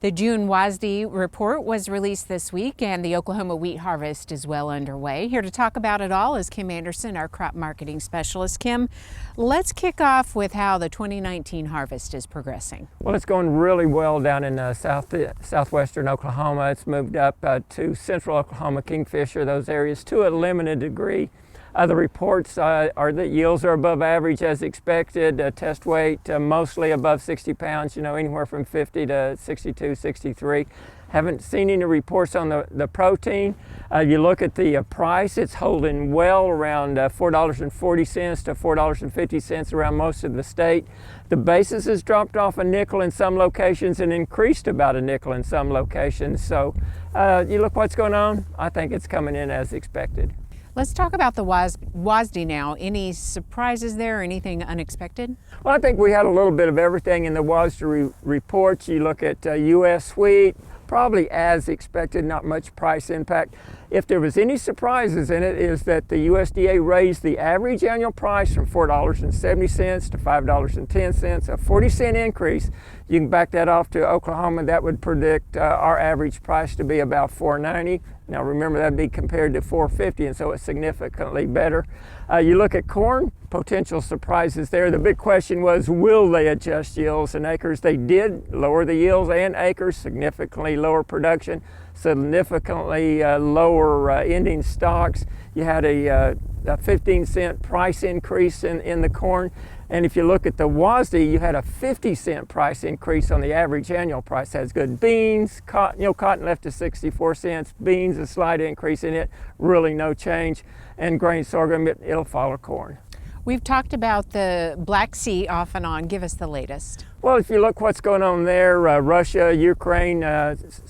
The June WASDE report was released this week, and the Oklahoma wheat harvest is well underway. Here to talk about it all is Kim Anderson, our crop marketing specialist. Kim, let's kick off with how the 2019 harvest is progressing. Well, it's going really well down in southwestern Oklahoma. It's moved up to central Oklahoma, Kingfisher, those areas to a limited degree. The reports are that yields are above average as expected. Test weight mostly above 60 pounds, anywhere from 50 to 62, 63. Haven't seen any reports on the protein. You look at the price, it's holding well around $4.40 to $4.50 around most of the state. The basis has dropped off a nickel in some locations and increased about a nickel in some locations. So you look what's going on, I think it's coming in as expected. Let's talk about the WASDE now. Any surprises there or anything unexpected? Well, I think we had a little bit of everything in the WASDE reports. You look at U.S. wheat, probably as expected, not much price impact. If there was any surprises in it, is that the USDA raised the average annual price from $4.70 to $5.10, a 40-cent increase. You can back that off to Oklahoma. That would predict our average price to be about $4.90. Now remember, that'd be compared to $4.50, and so it's significantly better. You look at corn, potential surprises there. The big question was, will they adjust yields and acres? They did lower the yields and acres, significantly lower production, significantly lower ending stocks. You had a 15-cent price increase in the corn. And if you look at the WASDE, you had a 50-cent price increase on the average annual price. That's good. Beans, cotton left to 64 cents. Beans, a slight increase in it, really no change. And grain sorghum, it'll follow corn. We've talked about the Black Sea off and on. Give us the latest. Well, if you look what's going on there, Russia, Ukraine,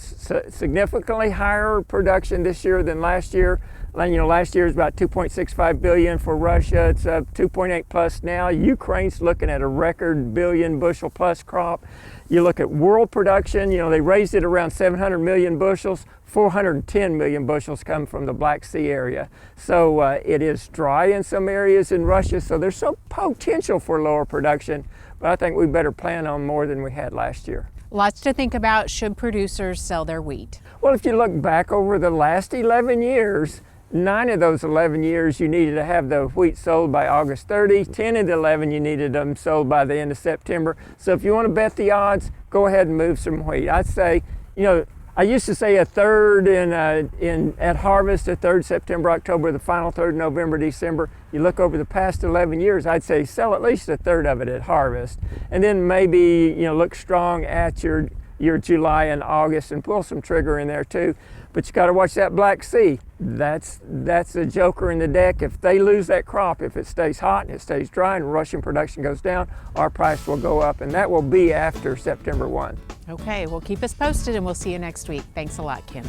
significantly higher production this year than last year. Last year was about 2.65 billion for Russia. It's 2.8 plus now. Ukraine's looking at a record billion bushel plus crop. You look at world production, they raised it around 700 million bushels. 410 million bushels come from the Black Sea area. So it is dry in some areas in Russia, so there's some potential for lower production, but I think we better plan on more than we had last year. Lots to think about. Should producers sell their wheat? Well, if you look back over the last 11 years, 9 of those 11 years you needed to have the wheat sold by August 30. 10 of the 11 you needed them sold by the end of September. So if you want to bet the odds, go ahead and move some wheat. I'd say, I used to say a third at harvest, a third September, October, the final third November, December. You look over the past 11 years, I'd say sell at least a third of it at harvest. And then maybe, look strong at your July and August and pull some trigger in there too. But you got to watch that Black Sea. That's a joker in the deck. If they lose that crop, if it stays hot and it stays dry and Russian production goes down, our price will go up, and that will be after September 1. Okay, well, keep us posted and we'll see you next week. Thanks a lot, Kim.